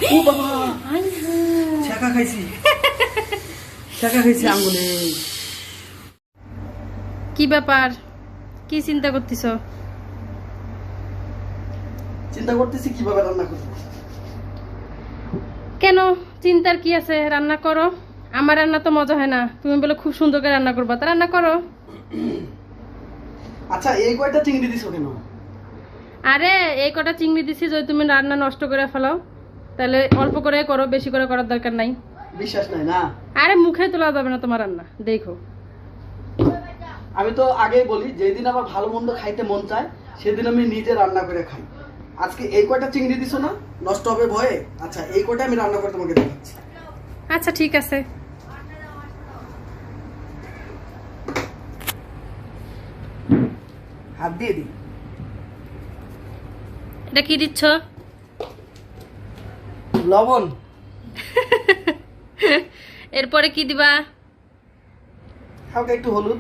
ও বাবা ছাকা খাইছি আঙ্গুলে। কি ব্যাপার, কি চিন্তা করতেছ? চিন্তা করতেছি কিভাবে রান্না করব। কেন চিন্তার কি আছে, রান্না করো। আমার রান্না তো মজা হয় না, তুমি বলে খুব সুন্দর করে রান্না করবা, তা রান্না করো। আচ্ছা এই কয়টা চিংড়ি দিছো কেন? আরে এই কটা চিংড়ি দিছি যদি তুমি রান্না নষ্ট করে ফেলাও, তাহলে অল্প করে করো, বেশি করে করার দরকার নাই। বিশ্বাস নাই না? আরে মুখে তোলা যাবে না তোমার রান্না, দেখো। আমি তো আগেই বলি যেদিন আমার ভালো মন্দ খাইতে মন চায় সেদিন আমি নিজে রান্না করে খাই। আজকে এই কয়টা চিংড়ি দিছো না, নষ্ট হবে ভয়ে। আচ্ছা এই কয়টা আমি রান্না করে তোমাকে দেখাচ্ছি। আচ্ছা ঠিক আছে। হাত দিয়ে দিই। এটা কি দিচ্ছ? লবণ। এরপরে কি দিবা? হালকা একটু হলুদ।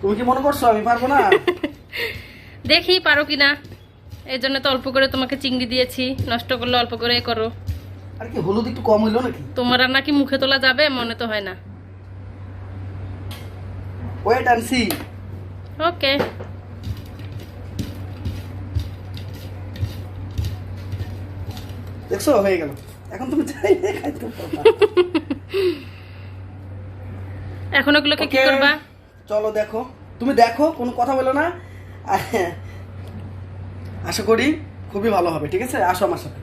তুমি কি মনে করছো আমি পারবো না? দেখি পারো কিনা, এই জন্য তো অল্প করে তোমাকে চিংড়ি দিয়েছি, নষ্ট করলে অল্প করে করো। আর কি হলুদ একটু কম হইলো নাকি? তোমার রান্না কি মুখে তোলা যাবে? মনে তো হয় না। Wait and see. ওকে। দেখছো হয়ে গেল। এখন তুমি চাইলে খাইতে পারবা। এখন ওগুলোকে কি করবা? চলো দেখো, তুমি দেখো, কোনো কথা বলো না। আশা করি খুবই ভালো হবে। ঠিক আছে, আসো আমার সাথে,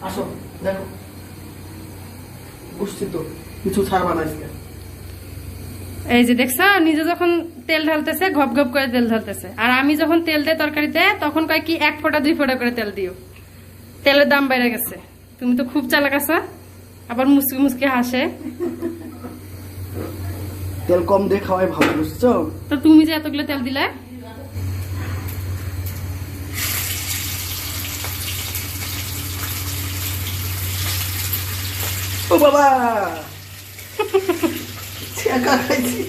আসো দেখো। বুঝছি তো কিছু ছাড়বা না আজকে। এই যে দেখছো, নিজে যখন তেল ঢালতেছে ঘপ ঘপ করে তেল ঢালতেছে, আর আমি যখন তেল দেয় তরকারিতে তখন কয় কি 1 ফোঁটা 2 ফোঁটা করে তেল দিও। তেলের দাম বেড়ে গেছে। তুমি তো খুব চালাক আছো, আবার মুসকি মুসকি হাসে। তেল কম দিয়ে খাওয়াই ভালো, বুঝছো? তো তুমি যে এতগুলো তেল দিলে। ও বাবা ছেঁকা খাইছি।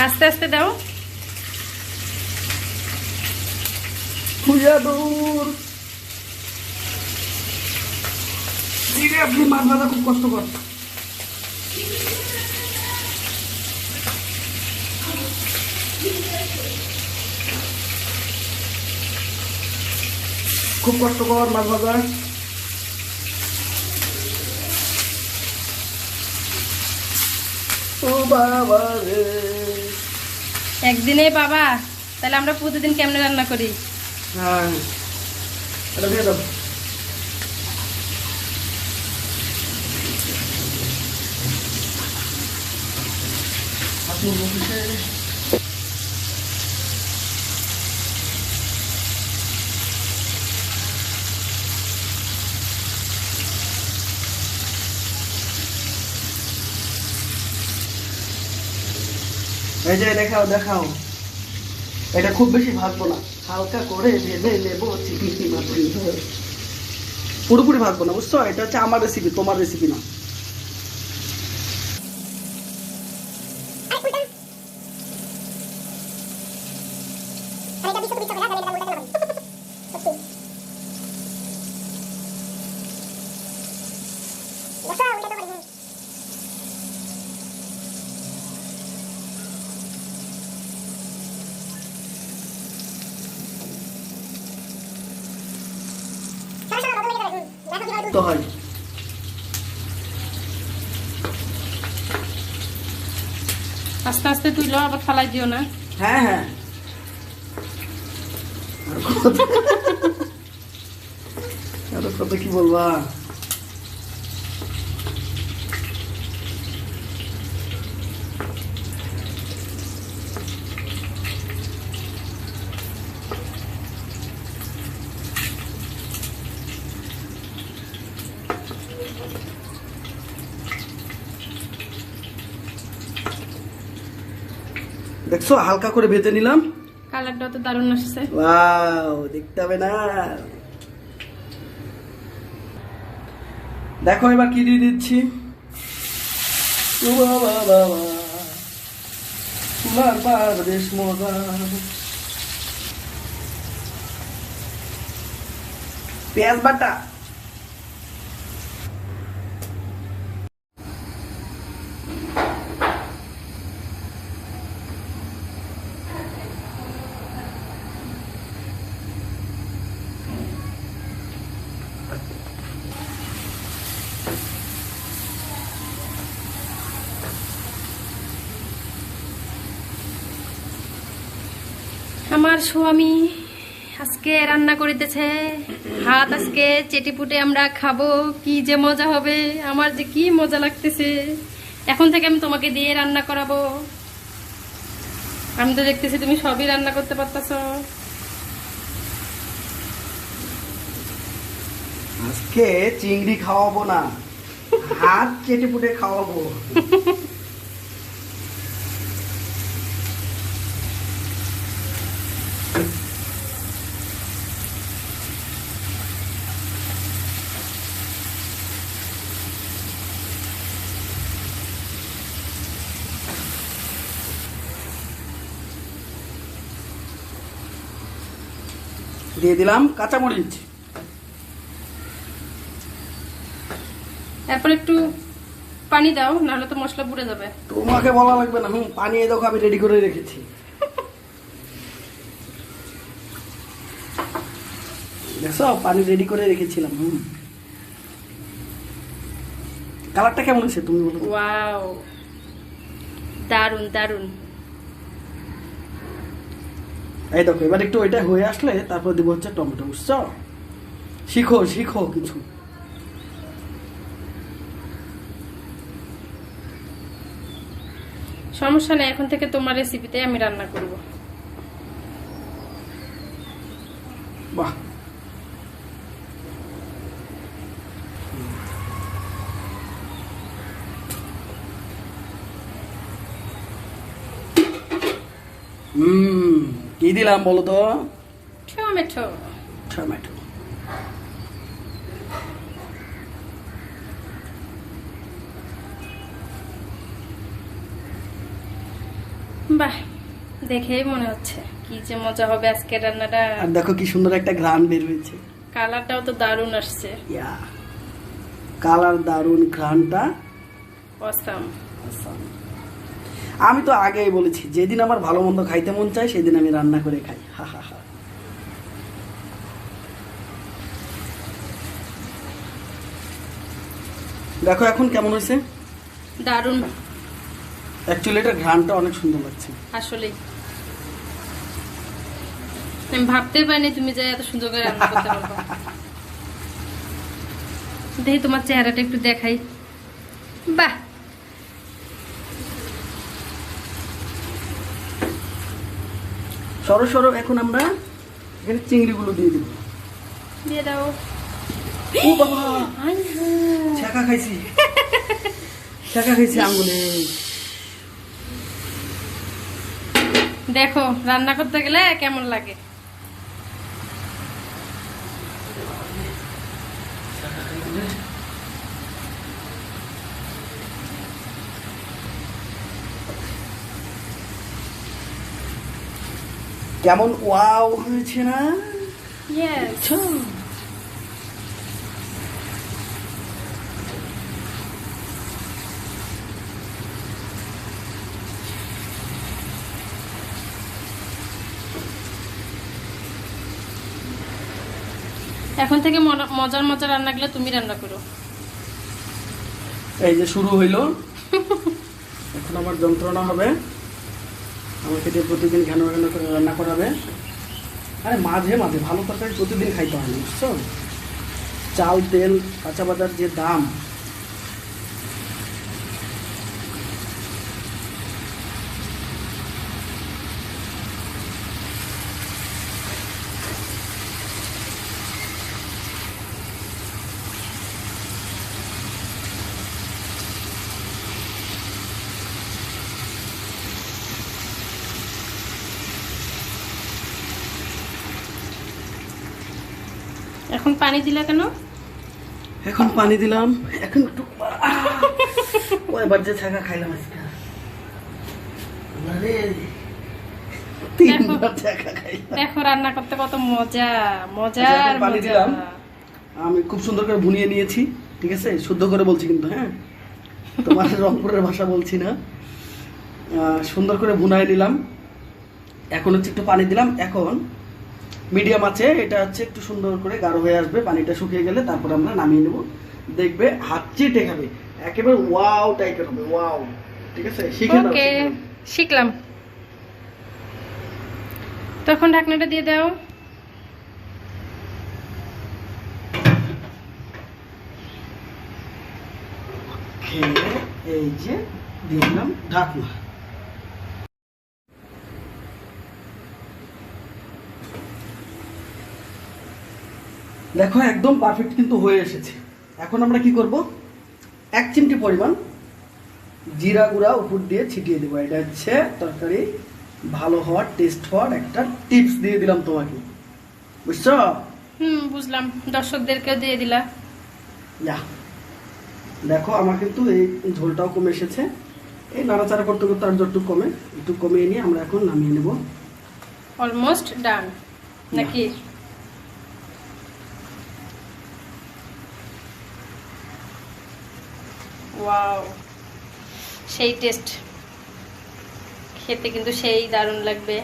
আস্তে আস্তে দাও। খুঁজা দূর ধীরে, আপনি মাছ ভাজা খুব কষ্টকর। খুব কষ্টকর মাছ ভাজা। ও বাবা রে, একদিনে বাবা, তাহলে আমরা প্রতিদিন কেমনে রান্না করি? হ্যাঁ এটা দিয়ে দাও। এই যে দেখাও দেখাও, এটা খুব বেশি ভাজবো না, হালকা করে ভেজে নেবো চিংড়ি মাছ। পুরোপুরি ভাজবো না, বুঝছো? এটা হচ্ছে আমার রেসিপি, তোমার রেসিপি না। তো হয় আস্তে আস্তে তুইলো, আবার ফালাই দিও না। হ্যাঁ হ্যাঁ। আর কত কি বলবা? দেখছো হালকা করে ভেজে নিলাম। কালারটা তো দারুণ আসছে। ওয়াও, দেখতে হবে না? দেখো এবার কি দিয়ে দিচ্ছি। ও বাবা বাবা, আসলার পারদেশ মজা। পেঁয়াজ বাটা, আমার স্বামী আজকে রান্না করিতেছে ভাত, আজকে চেটিপুটে আমরা খাবো, কি যে মজা হবে, আমার যে কি মজা লাগতেছে। এখন থেকে আমি তোমাকে দিয়ে রান্না করাবো। আমি তো দেখতেছি তুমি সবই রান্না করতে পারতেছো। আজকে চিংড়ি খাওয়াবো না, হাত চেটে পুটে খাওয়াবো। দিয়ে দিলাম কাঁচামরিচ, এরপর একটু পানি দাও, নাহলে তো মশলা পুড়ে যাবে। তোমাকে বলা লাগবে না, পানি এই দেখো আমি রেডি করে রেখেছি। দেখছো পানি রেডি করে রেখেছিলাম। কালারটা কেমন হয়েছে তুমি বলো? ওয়াও, দারুন দারুন। এই দেখো এবার একটু ওইটা হয়ে আসলে তারপর দিব হচ্ছে টমেটো, বুঝছো? শিখো শিখো কিছু। সমস্যা নেই, এখন থেকে তোমার রেসিপিতে আমি রান্না করব। বাহ, কি দিলাম বলো তো? টমেটো। টমেটো। বাহ, দেখেই মনে হচ্ছে কি যে মজা হবে আজকে রান্নাটা। আর দেখো কি সুন্দর একটা ঘ্রাণ বের হয়েছে। কালারটাও তো দারুণ আসছে। কালার দারুণ, ঘ্রাণটা অসাম। আমি তো আগেই বলেছি যেদিন আমার ভালো মন্দ খাইতে মন চায় সেদিন আমি রান্না করে খাই। হা হা হা। দেখো এখন কেমন হয়েছে? দারুণ। অ্যাকচুয়ালি এটা ঘ্রাণটা অনেক সুন্দর লাগছে। আসলে আমি ভাবতেই পারিনি তুমি যে এত সুন্দর করে রান্না করতে পারবে। দেখি তোমার চেহারাটা একটু দেখাই। বাহ, সরো সরো। এখন আমরা এখানে চিংড়িগুলো দিয়ে দিব। দিয়ে দাও। ও বাবা, ছ্যাঁকা খাইছি, ছ্যাঁকা খাইছি আঙ্গুলে। দেখো রান্না করতে গেলে কেমন লাগে। কেমন ওয়াও হয়েছে না? Yes. এখন থেকে মজার মজার রান্নাগুলো তুমি রান্না করো। এই যে শুরু হইলো। এখন আমার যন্ত্রণা হবে, আমাকে দিয়ে প্রতিদিন ঘন ঘন করে রান্না করাবে। আরে মাঝে মাঝে ভালো তরকারি প্রতিদিন খাইতে হয় না, বুঝছো? চাল তেল কাঁচা বাজার যে দাম, এখন পানি দিলা কেন? এখন পানি দিলাম, এখন একটু এবার যে ছাকা খাইলাম আজকে। আরে দেখো। 3 বার দেখা খাইলাম। দেখো রান্না করতে কত মজা, মজা আচ্ছা, আর এখন পানি মজা। দিলাম। আমি খুব সুন্দর করে ভুনিয়ে নিয়েছি, ঠিক আছে? শুদ্ধ করে বলছি কিন্তু, হ্যাঁ, তোমার রংপুরের ভাষা বলছি না। সুন্দর করে ভুনায় নিলাম। এখন হচ্ছে একটু পানি দিলাম। এখন মিডিয়াম আছে, এটা হচ্ছে একটু সুন্দর করে গাঢ় হয়ে আসবে, পানিটা শুকিয়ে গেলে তারপর আমরা নামিয়ে নেব। দেখবে হাত চেটে খাবে, একেবারে ওয়াও টাইপের হবে, ওয়াও। ঠিক আছে, শিখে নাও, ওকে, শিখে নাও। শিখলাম। তখন ঢাকনাটা দিয়ে দাও। খেয়ে এই যে দিয়ে দিলাম ঢাকনা। দেখো একদম পারফেক্ট কিন্তু হয়ে এসেছে। এখন আমরা কি করব, 1 চিমটি পরিমাণ জিরা গুঁড়া উপর দিয়ে ছিটিয়ে দেবো। এটা হচ্ছে তরকারি ভালো হওয়ার, টেস্ট হওয়ার একটা টিপস দিয়ে দিলাম তোমাকে, বুঝছো? বুঝলাম, দর্শকদেরকেও দিয়ে দিলা। যা, দেখো আমার কিন্তু এই ঝোলটাও কমে এসেছে। এই নাড়াচাড়া করতে করতে আর যতটুকু কমে একটু কমিয়ে নিয়ে আমরা এখন নামিয়ে নেব। অলমোস্ট ডান নাকি? ওয়াও, সেই টেস্ট, খেতে কিন্তু সেই দারুণ লাগবে।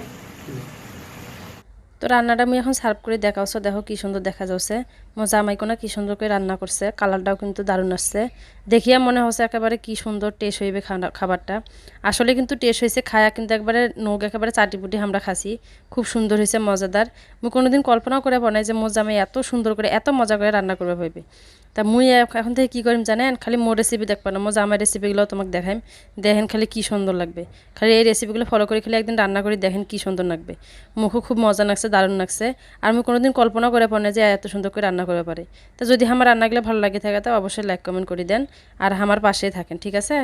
তো রান্নাটা আমি এখন সার্ভ করে দেখাচ্ছ, দেখো কি সুন্দর দেখা যাচ্ছে। মজা আমাইকোনা কি সুন্দর করে রান্না করছে, কালারটাও কিন্তু দারুণ আসছে। দেখিয়া মনে হচ্ছে একেবারে কি সুন্দর টেস্ট হইবে খাবারটা। আসলে কিন্তু টেস্ট হয়েছে, খায়া কিন্তু একবারে নৌক একেবারে চাটিপুটি আমরা খাসি। খুব সুন্দর হয়েছে, মজাদার। মুই কোনোদিন কল্পনাও করে বানাই যে মজা আমি এত সুন্দর করে এত মজা করে রান্না করবে ভাইবে। তা মুই এখন থেকে কী করিম জানেন, খালি মোর রেসিপি দেখবা না, মজা আমার রেসিপিগুলো তোমাকে দেখাইম। দেখেন খালি কি সুন্দর লাগবে। খালি এই রেসিপিগুলো ফলো করে খালি একদিন রান্না করে দেখেন কি সুন্দর লাগবে। মুখও খুব মজা লাগছে, দারুণ লাগছে। আর আমি কোনোদিন কল্পনা করে পারি না যে এত সুন্দর করে রান্না করে পারে। তো যদি আমার রান্নাগুলো ভালো লাগে থাকে তো অবশ্যই লাইক কমেন্ট করে দেন আর আমার পাশেই থাকেন, ঠিক আছে?